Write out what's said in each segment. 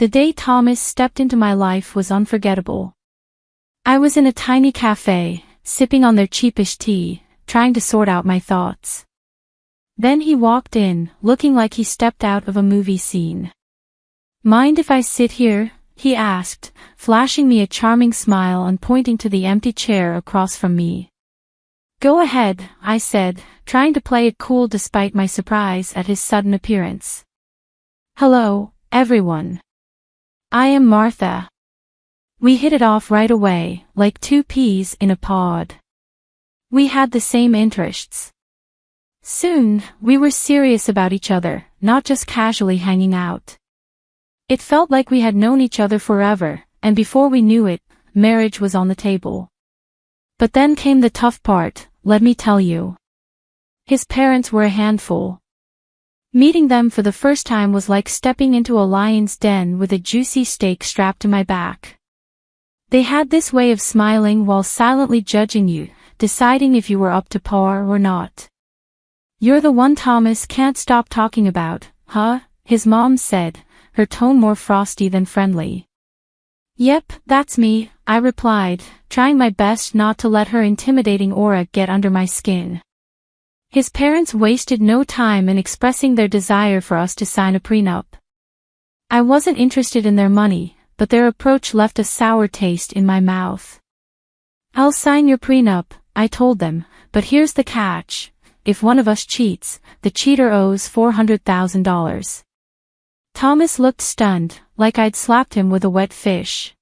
The day Thomas stepped into my life was unforgettable. I was in a tiny cafe, sipping on their cheapish tea, trying to sort out my thoughts. Then he walked in, looking like he stepped out of a movie scene. "Mind if I sit here?" he asked, flashing me a charming smile and pointing to the empty chair across from me. "Go ahead," I said, trying to play it cool despite my surprise at his sudden appearance. "Hello, everyone. I am Martha." We hit it off right away, like two peas in a pod. We had the same interests. Soon, we were serious about each other, not just casually hanging out. It felt like we had known each other forever, and before we knew it, marriage was on the table. But then came the tough part, let me tell you. His parents were a handful. Meeting them for the first time was like stepping into a lion's den with a juicy steak strapped to my back. They had this way of smiling while silently judging you, deciding if you were up to par or not. "You're the one Thomas can't stop talking about, huh?" his mom said, her tone more frosty than friendly. "Yep, that's me," I replied, trying my best not to let her intimidating aura get under my skin. His parents wasted no time in expressing their desire for us to sign a prenup. I wasn't interested in their money, but their approach left a sour taste in my mouth. "I'll sign your prenup," I told them, "but here's the catch. If one of us cheats, the cheater owes $400,000. Thomas looked stunned, like I'd slapped him with a wet fish.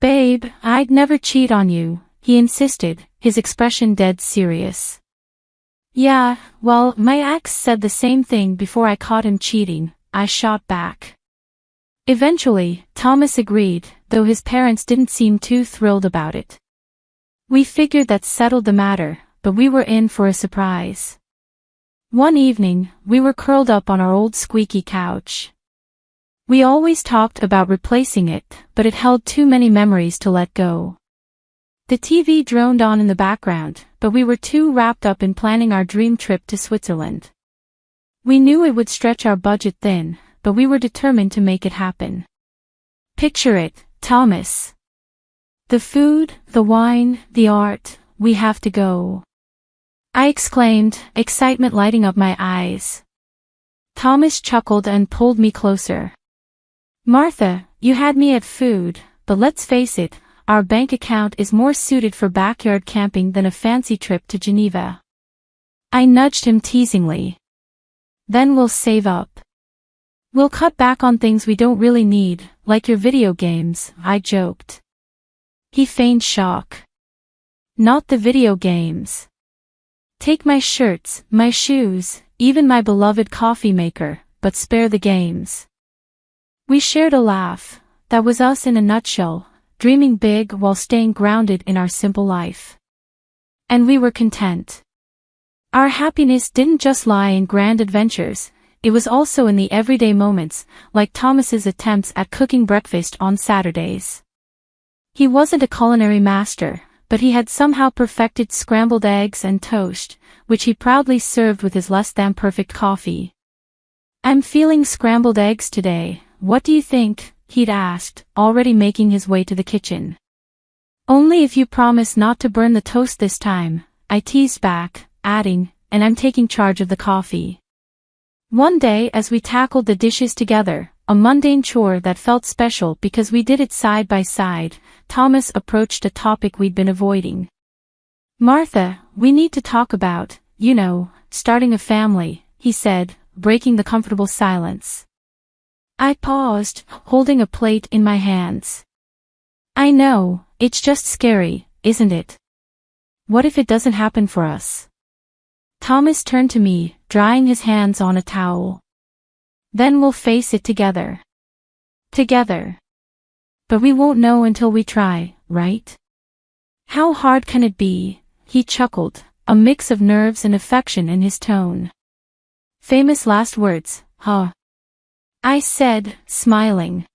"Babe, I'd never cheat on you," he insisted, his expression dead serious. "Yeah, well, my ex said the same thing before I caught him cheating," I shot back. Eventually, Thomas agreed, though his parents didn't seem too thrilled about it. We figured that settled the matter, but we were in for a surprise. One evening, we were curled up on our old squeaky couch. We always talked about replacing it, but it held too many memories to let go. The TV droned on in the background, but we were too wrapped up in planning our dream trip to Switzerland. We knew it would stretch our budget thin, but we were determined to make it happen. "Picture it, Thomas. The food, the wine, the art, we have to go," I exclaimed, excitement lighting up my eyes. Thomas chuckled and pulled me closer. "Martha, you had me at food, but let's face it, our bank account is more suited for backyard camping than a fancy trip to Geneva." I nudged him teasingly. "Then we'll save up. We'll cut back on things we don't really need, like your video games," I joked. He feigned shock. "Not the video games. Take my shirts, my shoes, even my beloved coffee maker, but spare the games." We shared a laugh. That was us in a nutshell, dreaming big while staying grounded in our simple life. And we were content. Our happiness didn't just lie in grand adventures, it was also in the everyday moments, like Thomas's attempts at cooking breakfast on Saturdays. He wasn't a culinary master, but he had somehow perfected scrambled eggs and toast, which he proudly served with his less-than-perfect coffee. "I'm feeling scrambled eggs today, what do you think?" he'd asked, already making his way to the kitchen. "Only if you promise not to burn the toast this time," I teased back, adding, "and I'm taking charge of the coffee." One day as we tackled the dishes together, a mundane chore that felt special because we did it side by side, Thomas approached a topic we'd been avoiding. "Martha, we need to talk about, starting a family," he said, breaking the comfortable silence. I paused, holding a plate in my hands. "I know, it's just scary, isn't it? What if it doesn't happen for us?" Thomas turned to me, drying his hands on a towel. "Then we'll face it together. Together. But we won't know until we try, right? How hard can it be?" he chuckled, a mix of nerves and affection in his tone. "Famous last words, huh?" I said, smiling.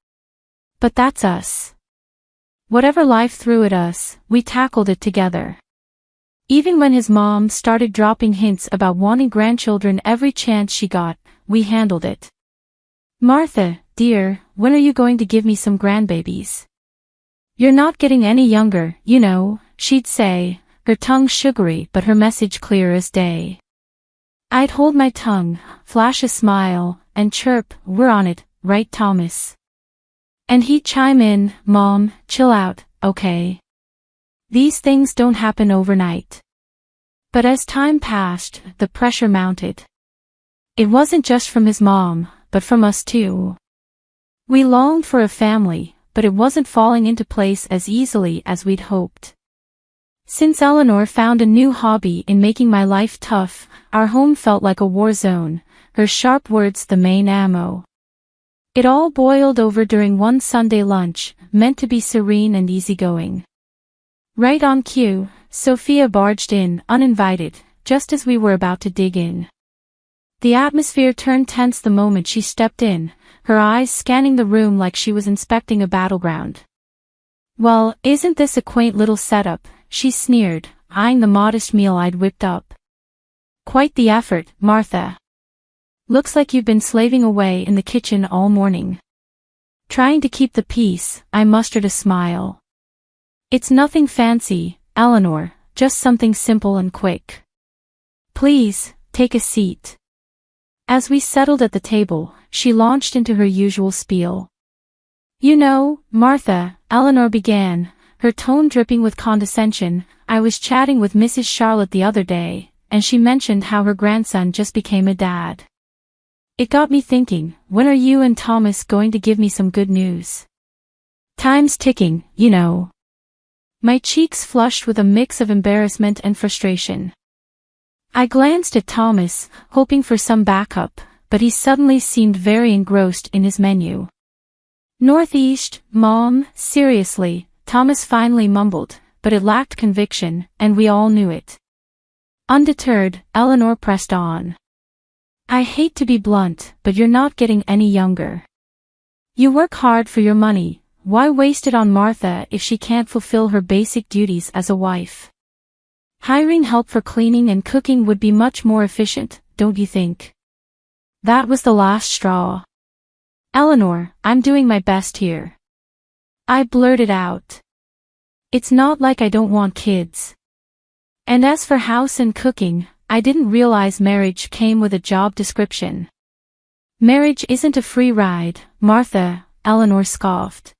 "But that's us. Whatever life threw at us, we tackled it together." Even when his mom started dropping hints about wanting grandchildren every chance she got, we handled it. "Martha, dear, when are you going to give me some grandbabies? You're not getting any younger, you know, she'd say, her tongue sugary but her message clear as day. I'd hold my tongue, flash a smile, and chirp, we're on it, right Thomas? And he'd chime in, Mom, chill out, okay? These things don't happen overnight. But as time passed, the pressure mounted. It wasn't just from his mom, but from us too. We longed for a family, but it wasn't falling into place as easily as we'd hoped. Since Eleanor found a new hobby in making my life tough, our home felt like a war zone, her sharp words the main ammo. It all boiled over during one Sunday lunch, meant to be serene and easygoing. Right on cue, Sophia barged in, uninvited, just as we were about to dig in. The atmosphere turned tense the moment she stepped in, her eyes scanning the room like she was inspecting a battleground. Well, isn't this a quaint little setup, she sneered, eyeing the modest meal I'd whipped up. Quite the effort, Martha. Looks like you've been slaving away in the kitchen all morning. Trying to keep the peace, I mustered a smile. It's nothing fancy, Eleanor, just something simple and quick. Please, take a seat. As we settled at the table, she launched into her usual spiel. You know, Martha, Eleanor began, her tone dripping with condescension, I was chatting with Mrs. Charlotte the other day, and she mentioned how her grandson just became a dad. It got me thinking, when are you and Thomas going to give me some good news? Time's ticking, you know. My cheeks flushed with a mix of embarrassment and frustration. I glanced at Thomas, hoping for some backup, but he suddenly seemed very engrossed in his menu. Northeast, Mom, seriously, Thomas finally mumbled, but it lacked conviction, and we all knew it. Undeterred, Eleanor pressed on. I hate to be blunt, but you're not getting any younger. You work hard for your money, why waste it on Martha if she can't fulfill her basic duties as a wife? Hiring help for cleaning and cooking would be much more efficient, don't you think? That was the last straw. Eleanor, I'm doing my best here. I blurted out. It's not like I don't want kids. And as for house and cooking, I didn't realize marriage came with a job description. Marriage isn't a free ride, Martha, Eleanor scoffed.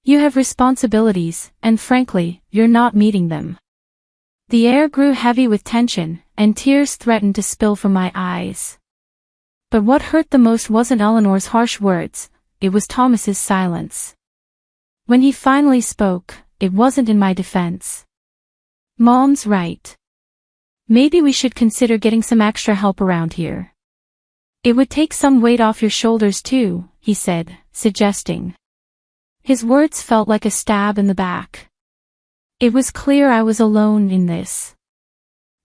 You have responsibilities, and frankly, you're not meeting them. The air grew heavy with tension, and tears threatened to spill from my eyes. But what hurt the most wasn't Eleanor's harsh words, it was Thomas's silence. When he finally spoke, it wasn't in my defense. Mom's right. Maybe we should consider getting some extra help around here. It would take some weight off your shoulders too, he said, suggesting. His words felt like a stab in the back. It was clear I was alone in this.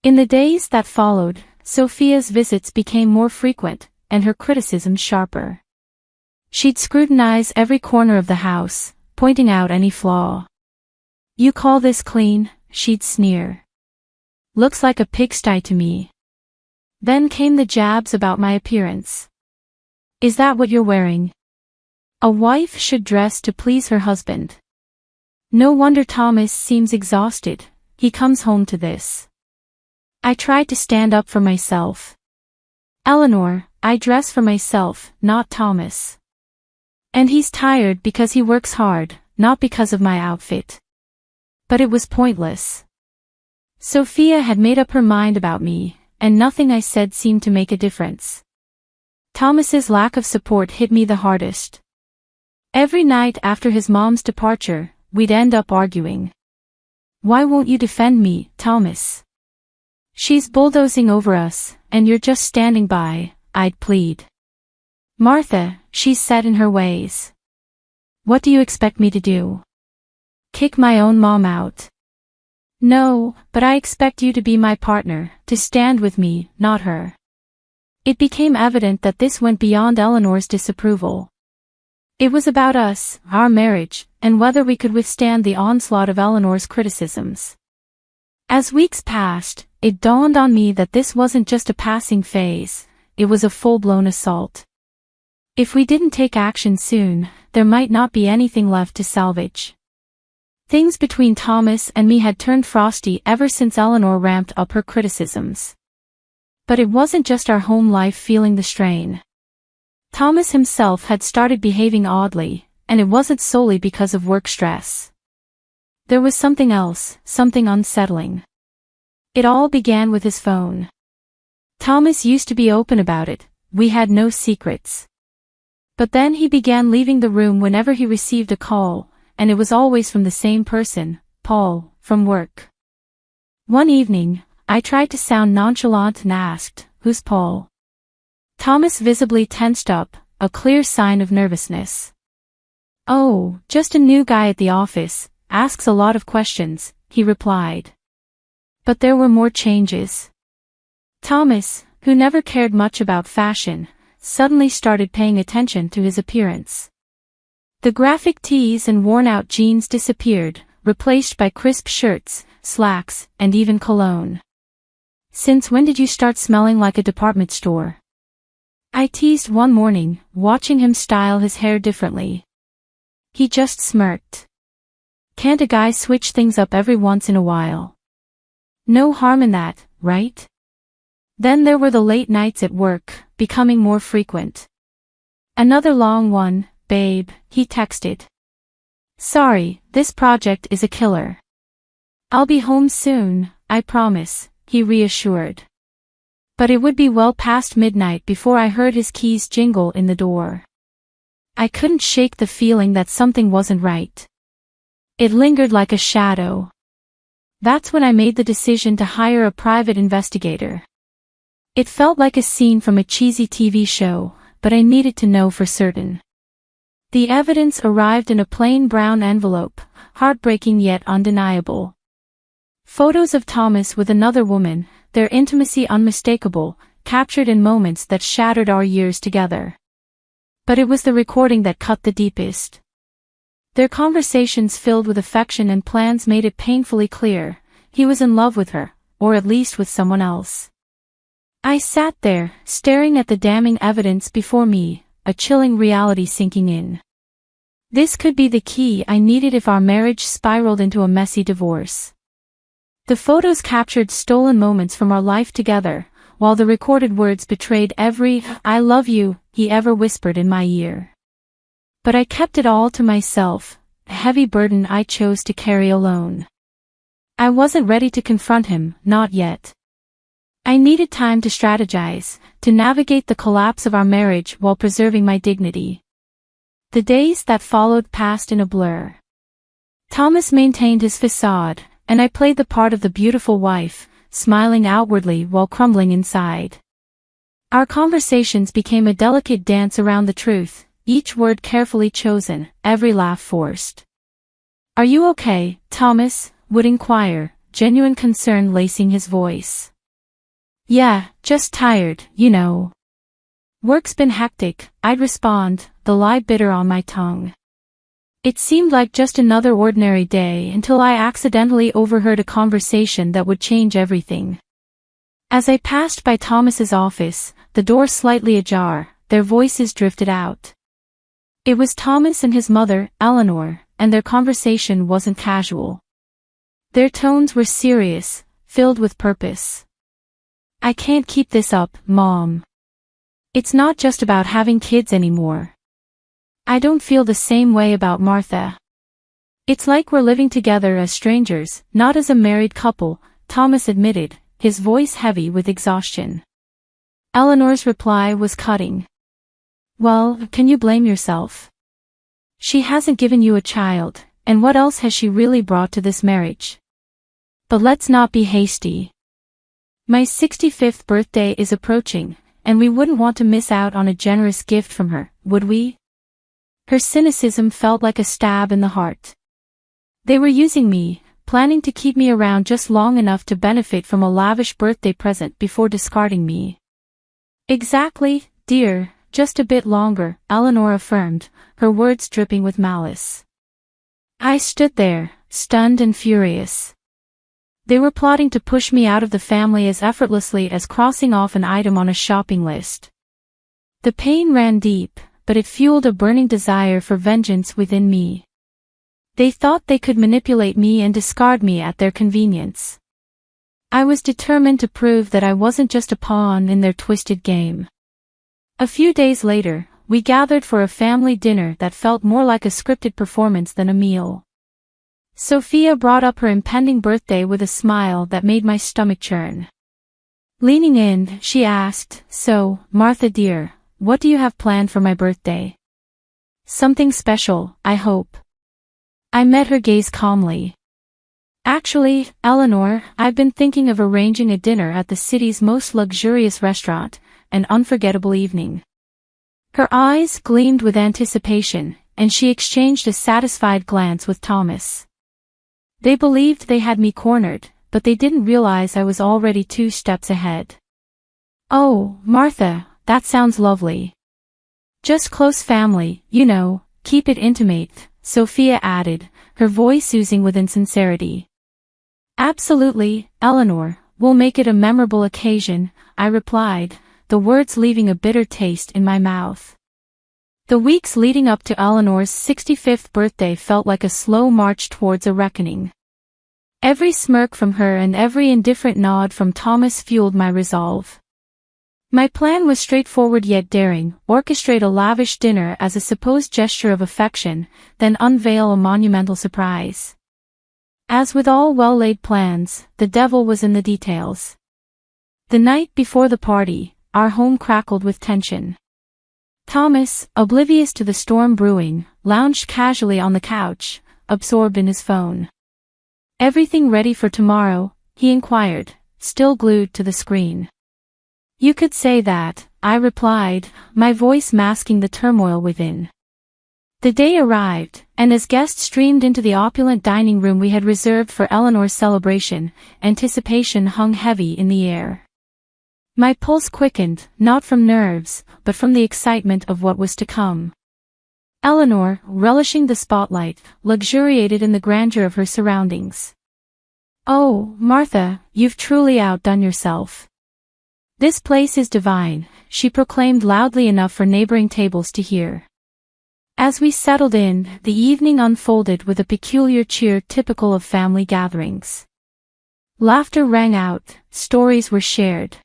In the days that followed, Sophia's visits became more frequent, and her criticism sharper. She'd scrutinize every corner of the house, pointing out any flaw. You call this clean? She'd sneer. Looks like a pigsty to me. Then came the jabs about my appearance. Is that what you're wearing? A wife should dress to please her husband. No wonder Thomas seems exhausted, he comes home to this. I tried to stand up for myself. Eleanor, I dress for myself, not Thomas. And he's tired because he works hard, not because of my outfit. But it was pointless. Sophia had made up her mind about me, and nothing I said seemed to make a difference. Thomas's lack of support hit me the hardest. Every night after his mom's departure, we'd end up arguing. Why won't you defend me, Thomas? She's bulldozing over us, and you're just standing by, I'd plead. Martha, she's set in her ways. What do you expect me to do? Kick my own mom out? No, but I expect you to be my partner, to stand with me, not her. It became evident that this went beyond Eleanor's disapproval. It was about us, our marriage, and whether we could withstand the onslaught of Eleanor's criticisms. As weeks passed, it dawned on me that this wasn't just a passing phase, it was a full-blown assault. If we didn't take action soon, there might not be anything left to salvage. Things between Thomas and me had turned frosty ever since Eleanor ramped up her criticisms. But it wasn't just our home life feeling the strain. Thomas himself had started behaving oddly, and it wasn't solely because of work stress. There was something else, something unsettling. It all began with his phone. Thomas used to be open about it, we had no secrets. But then he began leaving the room whenever he received a call, and it was always from the same person, Paul, from work. One evening, I tried to sound nonchalant and asked, "Who's Paul?" Thomas visibly tensed up, a clear sign of nervousness. "Oh, just a new guy at the office, asks a lot of questions," he replied. But there were more changes. Thomas, who never cared much about fashion, suddenly started paying attention to his appearance. The graphic tees and worn-out jeans disappeared, replaced by crisp shirts, slacks, and even cologne. "Since when did you start smelling like a department store?" I teased one morning, watching him style his hair differently. He just smirked. "Can't a guy switch things up every once in a while? No harm in that, right?" Then there were the late nights at work, becoming more frequent. "Another long one, babe," he texted. "Sorry, this project is a killer. I'll be home soon, I promise," he reassured. But it would be well past midnight before I heard his keys jingle in the door. I couldn't shake the feeling that something wasn't right. It lingered like a shadow. That's when I made the decision to hire a private investigator. It felt like a scene from a cheesy TV show, but I needed to know for certain. The evidence arrived in a plain brown envelope, heartbreaking yet undeniable. Photos of Thomas with another woman, their intimacy unmistakable, captured in moments that shattered our years together. But it was the recording that cut the deepest. Their conversations filled with affection and plans made it painfully clear, he was in love with her, or at least with someone else. I sat there, staring at the damning evidence before me, a chilling reality sinking in. This could be the key I needed if our marriage spiraled into a messy divorce. The photos captured stolen moments from our life together, while the recorded words betrayed every "I love you" he ever whispered in my ear. But I kept it all to myself, a heavy burden I chose to carry alone. I wasn't ready to confront him, not yet. I needed time to strategize, to navigate the collapse of our marriage while preserving my dignity. The days that followed passed in a blur. Thomas maintained his facade, and I played the part of the beautiful wife, smiling outwardly while crumbling inside. Our conversations became a delicate dance around the truth, each word carefully chosen, every laugh forced. "Are you okay, Thomas?" would inquire, genuine concern lacing his voice. "Yeah, just tired, you know. Work's been hectic," I'd respond, the lie bitter on my tongue. It seemed like just another ordinary day until I accidentally overheard a conversation that would change everything. As I passed by Thomas's office, the door slightly ajar, their voices drifted out. It was Thomas and his mother, Eleanor, and their conversation wasn't casual. Their tones were serious, filled with purpose. "I can't keep this up, Mom. It's not just about having kids anymore. I don't feel the same way about Martha. It's like we're living together as strangers, not as a married couple," Thomas admitted, his voice heavy with exhaustion. Eleanor's reply was cutting. "Well, can you blame yourself? She hasn't given you a child, and what else has she really brought to this marriage? But let's not be hasty. My 65th birthday is approaching, and we wouldn't want to miss out on a generous gift from her, would we?" Her cynicism felt like a stab in the heart. They were using me, planning to keep me around just long enough to benefit from a lavish birthday present before discarding me. "Exactly, dear, just a bit longer," Eleanor affirmed, her words dripping with malice. I stood there, stunned and furious. They were plotting to push me out of the family as effortlessly as crossing off an item on a shopping list. The pain ran deep, but it fueled a burning desire for vengeance within me. They thought they could manipulate me and discard me at their convenience. I was determined to prove that I wasn't just a pawn in their twisted game. A few days later, we gathered for a family dinner that felt more like a scripted performance than a meal. Sophia brought up her impending birthday with a smile that made my stomach churn. Leaning in, she asked, "So, Martha dear, what do you have planned for my birthday? Something special, I hope." I met her gaze calmly. "Actually, Eleanor, I've been thinking of arranging a dinner at the city's most luxurious restaurant, an unforgettable evening." Her eyes gleamed with anticipation, and she exchanged a satisfied glance with Thomas. They believed they had me cornered, but they didn't realize I was already 2 steps ahead. "Oh, Martha, that sounds lovely. Just close family, you know, keep it intimate," Sophia added, her voice oozing with insincerity. "Absolutely, Eleanor, we'll make it a memorable occasion," I replied, the words leaving a bitter taste in my mouth. The weeks leading up to Eleanor's 65th birthday felt like a slow march towards a reckoning. Every smirk from her and every indifferent nod from Thomas fueled my resolve. My plan was straightforward yet daring: orchestrate a lavish dinner as a supposed gesture of affection, then unveil a monumental surprise. As with all well-laid plans, the devil was in the details. The night before the party, our home crackled with tension. Thomas, oblivious to the storm brewing, lounged casually on the couch, absorbed in his phone. "Everything ready for tomorrow?" he inquired, still glued to the screen. "You could say that," I replied, my voice masking the turmoil within. The day arrived, and as guests streamed into the opulent dining room we had reserved for Eleanor's celebration, anticipation hung heavy in the air. My pulse quickened, not from nerves, but from the excitement of what was to come. Eleanor, relishing the spotlight, luxuriated in the grandeur of her surroundings. "Oh, Martha, you've truly outdone yourself. This place is divine," she proclaimed loudly enough for neighboring tables to hear. As we settled in, the evening unfolded with a peculiar cheer typical of family gatherings. Laughter rang out, stories were shared.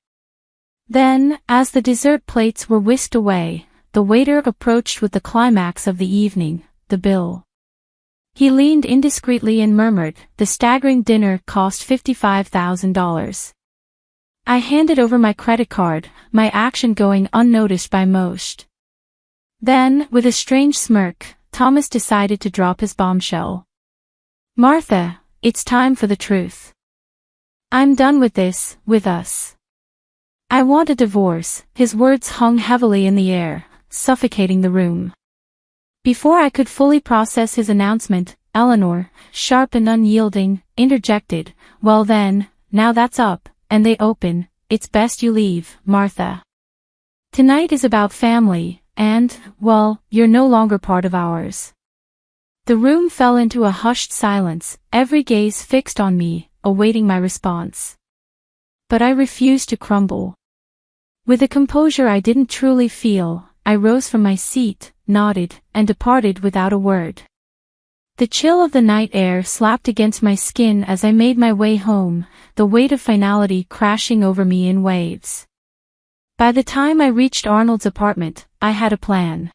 Then, as the dessert plates were whisked away, the waiter approached with the climax of the evening, the bill. He leaned indiscreetly and murmured, "The staggering dinner cost $55,000. I handed over my credit card, my action going unnoticed by most. Then, with a strange smirk, Thomas decided to drop his bombshell. "Martha, it's time for the truth. I'm done with this, with us. I want a divorce." His words hung heavily in the air, suffocating the room. Before I could fully process his announcement, Eleanor, sharp and unyielding, interjected, "Well then, now that's up, and they open, it's best you leave, Martha. Tonight is about family, and, well, you're no longer part of ours." The room fell into a hushed silence, every gaze fixed on me, awaiting my response. But I refused to crumble. With a composure I didn't truly feel, I rose from my seat, nodded, and departed without a word. The chill of the night air slapped against my skin as I made my way home, the weight of finality crashing over me in waves. By the time I reached Arnold's apartment, I had a plan.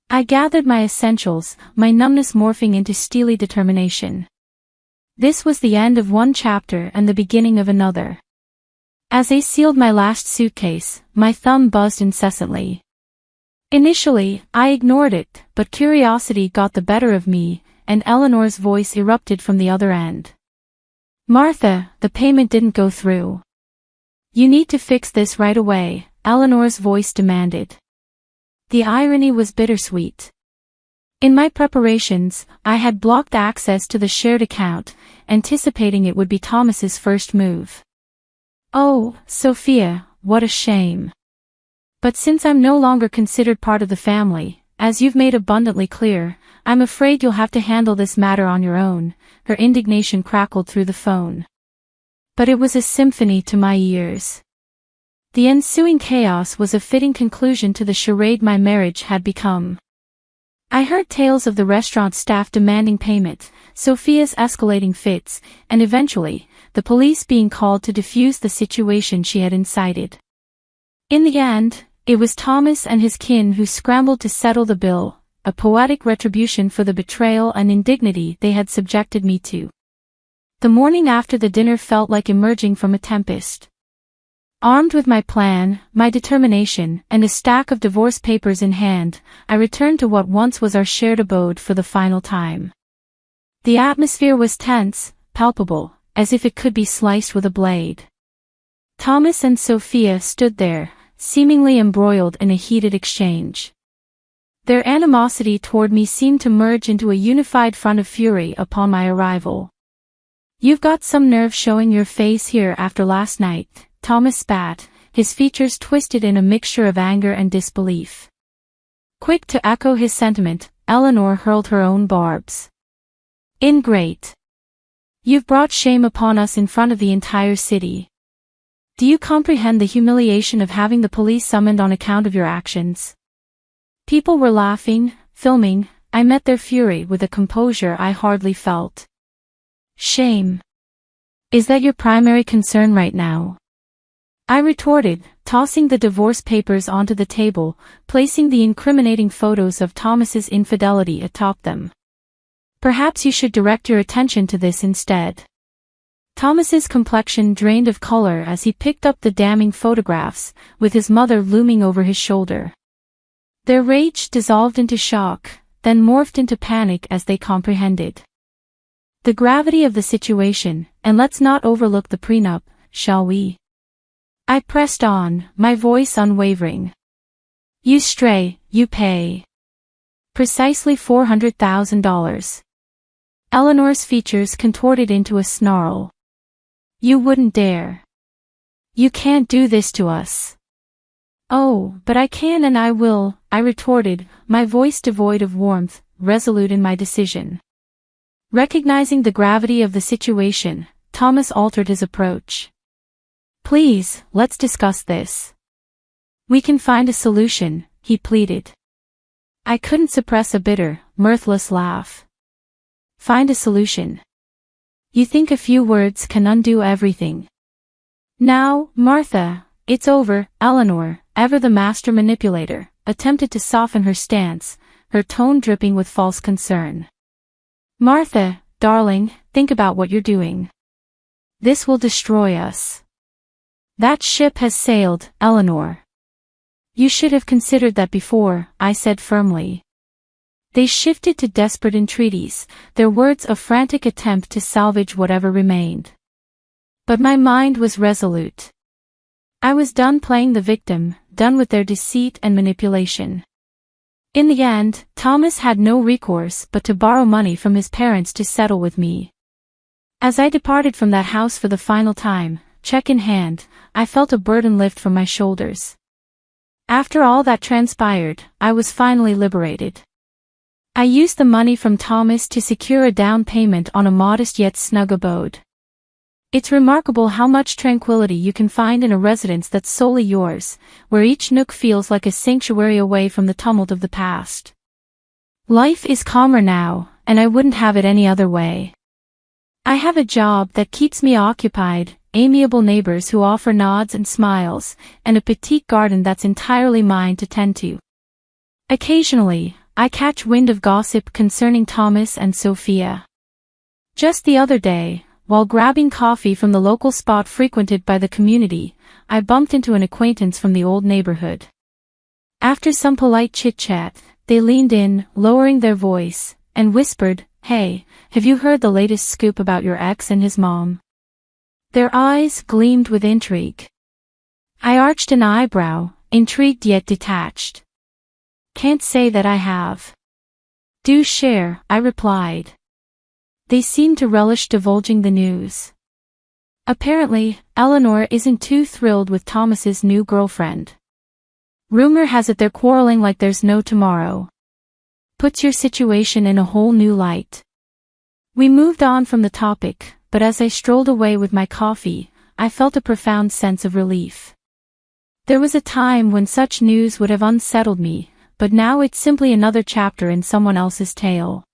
I gathered my essentials, my numbness morphing into steely determination. This was the end of one chapter and the beginning of another. As I sealed my last suitcase, my thumb buzzed incessantly. Initially, I ignored it, but curiosity got the better of me, and Eleanor's voice erupted from the other end. "Martha, the payment didn't go through. You need to fix this right away," Eleanor's voice demanded. The irony was bittersweet. In my preparations, I had blocked access to the shared account, anticipating it would be Thomas's first move. "Oh, Sophia, what a shame. But since I'm no longer considered part of the family, as you've made abundantly clear, I'm afraid you'll have to handle this matter on your own," her indignation crackled through the phone. But it was a symphony to my ears. The ensuing chaos was a fitting conclusion to the charade my marriage had become. I heard tales of the restaurant staff demanding payment, Sophia's escalating fits, and eventually, the police being called to defuse the situation she had incited. In the end, it was Thomas and his kin who scrambled to settle the bill, a poetic retribution for the betrayal and indignity they had subjected me to. The morning after the dinner felt like emerging from a tempest. Armed with my plan, my determination, and a stack of divorce papers in hand, I returned to what once was our shared abode for the final time. The atmosphere was tense, palpable, as if it could be sliced with a blade. Thomas and Sophia stood there, seemingly embroiled in a heated exchange. Their animosity toward me seemed to merge into a unified front of fury upon my arrival. "You've got some nerve showing your face here after last night," Thomas spat, his features twisted in a mixture of anger and disbelief. Quick to echo his sentiment, Eleanor hurled her own barbs. "Ingrate! You've brought shame upon us in front of the entire city. Do you comprehend the humiliation of having the police summoned on account of your actions?" People were laughing, filming. I met their fury with a composure I hardly felt. "Shame? Is that your primary concern right now?" I retorted, tossing the divorce papers onto the table, placing the incriminating photos of Thomas's infidelity atop them. "Perhaps you should direct your attention to this instead." Thomas's complexion drained of color as he picked up the damning photographs, with his mother looming over his shoulder. Their rage dissolved into shock, then morphed into panic as they comprehended the gravity of the situation, and let's not overlook the prenup, shall we? I pressed on, my voice unwavering. "You stray, you pay. Precisely $400,000. Eleanor's features contorted into a snarl. "You wouldn't dare. You can't do this to us." "Oh, but I can and I will," I retorted, my voice devoid of warmth, resolute in my decision. Recognizing the gravity of the situation, Thomas altered his approach. "Please, let's discuss this. We can find a solution," he pleaded. I couldn't suppress a bitter, mirthless laugh. "Find a solution? You think a few words can undo everything?" "Now, Martha, it's over," Eleanor, ever the master manipulator, attempted to soften her stance, her tone dripping with false concern. "Martha, darling, think about what you're doing. This will destroy us." "That ship has sailed, Eleanor. You should have considered that before," I said firmly. They shifted to desperate entreaties, their words a frantic attempt to salvage whatever remained. But my mind was resolute. I was done playing the victim, done with their deceit and manipulation. In the end, Thomas had no recourse but to borrow money from his parents to settle with me. As I departed from that house for the final time, check in hand, I felt a burden lift from my shoulders. After all that transpired, I was finally liberated. I used the money from Thomas to secure a down payment on a modest yet snug abode. It's remarkable how much tranquility you can find in a residence that's solely yours, where each nook feels like a sanctuary away from the tumult of the past. Life is calmer now, and I wouldn't have it any other way. I have a job that keeps me occupied, amiable neighbors who offer nods and smiles, and a petite garden that's entirely mine to tend to. Occasionally, I catch wind of gossip concerning Thomas and Sophia. Just the other day, while grabbing coffee from the local spot frequented by the community, I bumped into an acquaintance from the old neighborhood. After some polite chit-chat, they leaned in, lowering their voice, and whispered, "Hey, have you heard the latest scoop about your ex and his mom?" Their eyes gleamed with intrigue. I arched an eyebrow, intrigued yet detached. "Can't say that I have." "Do share," I replied. They seemed to relish divulging the news. Apparently, Eleanor isn't too thrilled with Thomas's new girlfriend. Rumor has it they're quarreling like there's no tomorrow. Puts your situation in a whole new light. We moved on from the topic, but as I strolled away with my coffee, I felt a profound sense of relief. There was a time when such news would have unsettled me, but now it's simply another chapter in someone else's tale.